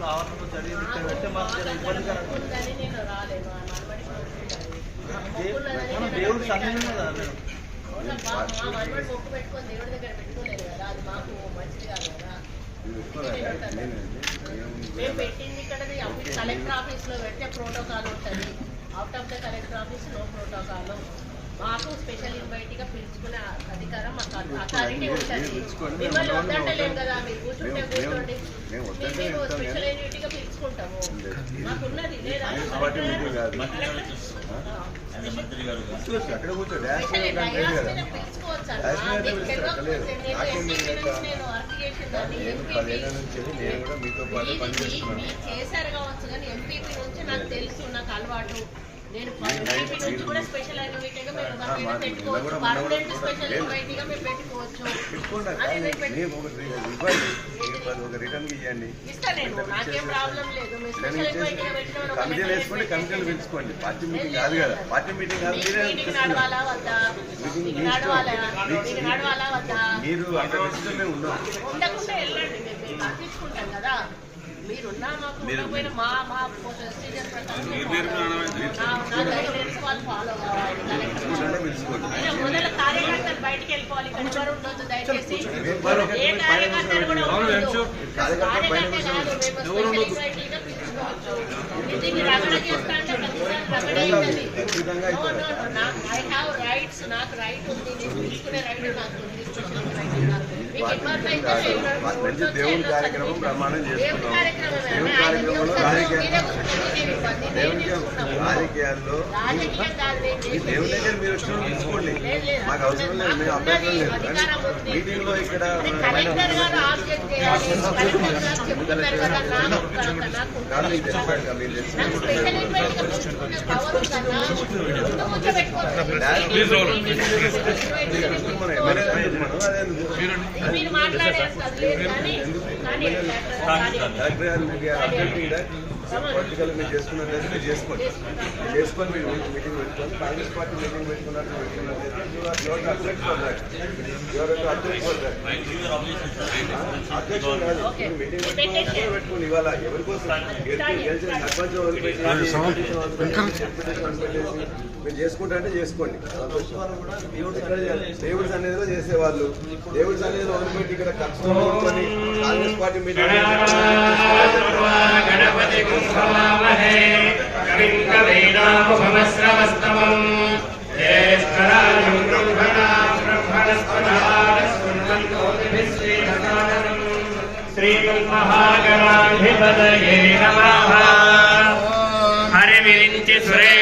School ఆవరణలో జరిగింది ఇక్కడ పెడితే మాకు ఇబ్బందికరంగా దేవుడు సన్నిధి కదా మొక్కు పెట్టుకొని దేవుడి దగ్గర పెట్టుకోలేదు కదా, అది మాకు మంచిది కాదు కదా. మేము పెట్టింది ఇక్కడ కలెక్టర్ ఆఫీస్ లో పెడితే ప్రోటోకాల్ ఉంటుంది, out of the collector office no protocol. మాకు స్పెషల్ ఇన్వైట్ గా పిలుచుకునే అధికారం మాకు అథారిటీ ఉంటుంది. మిమ్మల్ని వద్దంటలేం కదా, మీరు కూర్చుంటే కూర్చోండి, మేము స్పెషల్ ఇన్వైట్ గా పిలుచుకుంటాము. మాకున్నది లేదా చేశారు కావచ్చు కానీ ఎంపీపీ నుంచి నాకు తెలుసు, నాకు అలవాటు. నేను ఎంపీపీ నుంచి కూడా స్పెషల్ ఇన్వైట్ గా మేము పెట్టుకోవచ్చు, పర్మనెంట్ స్పెషల్ ఇన్వైట్ గా మేము పెట్టుకోవచ్చు. ఇస్తా నేను, నాకేం ప్రాబ్లం లేదు. స్పెషల్ ఇన్వైట్ గా పెట్టుకోండి. పార్టీ మీటింగ్ కాదు కదా, పార్టీ మీటింగ్ కాదు. నడవాలా వద్దా, నడవాలా వద్దా, మీరు ఉండకుండా వెళ్ళండి, మేము పంపించుకుంటాం కదా. మీరున్నా మాకు ఉండకపోయినా మా ప్రొసీజర్ ప్రకారం వాళ్ళు ఫాలో కావాలి. మొదల కార్యకర్తలు బయటకు వెళ్ళిపోవాలి, ఇక్కడ ఎవరు ఉండొద్దు దయచేసి. ఏ కార్యకర్తలు కూడా ఉండొద్దు, కార్యకర్త కాదు, మేము స్పెషల్ ఇన్వైటీగా పిలుచుకోవచ్చు. ఇంటికి రగడ చేస్తా అంటే ప్రతిసారి రగడే ఐ హ్యావ్ రైట్స్, నాకు రైట్ ఉంది, నేను తీసుకునే రైట్ నాకు ఉంది. దేవుని కార్యక్రమం ప్రమాణం చేసుకున్నాం. దేవుని కార్యక్రమంలో రాజకీయాల్లో దేవుని దగ్గర మీరు వచ్చిన తీసుకోండి, మాకు అవసరం లేదు, మేము అభ్యర్థులు లేదు. మీటింగ్ లో ఇక్కడ మీరు మాట్లాడారు పొలిటికల్ మీరు చేసుకున్నట్లయితే మీరు చేసుకోండి, మీరు మీటింగ్ పెట్టుకోండి. కాంగ్రెస్ పార్టీ మీటింగ్ పెట్టుకున్నట్టు అధ్యక్షుడు కాదు, మీటింగ్ పెట్టుకుని ఇవాళ ఎవరి కోసం గెలిచిన సర్పంచ్ వదిలిపెట్టేసి మీరు చేసుకుంటా అంటే చేసుకోండి. దేవుడి సన్నిధిలో చేసేవాళ్ళు దేవుడి సన్నిధిలో వదిలిపెట్టి ఇక్కడ ఖర్చు కాంగ్రెస్ పార్టీ మీటింగ్ శ్రీమన్మహాగణాధిపతయే నమః. హరివిరించి సురే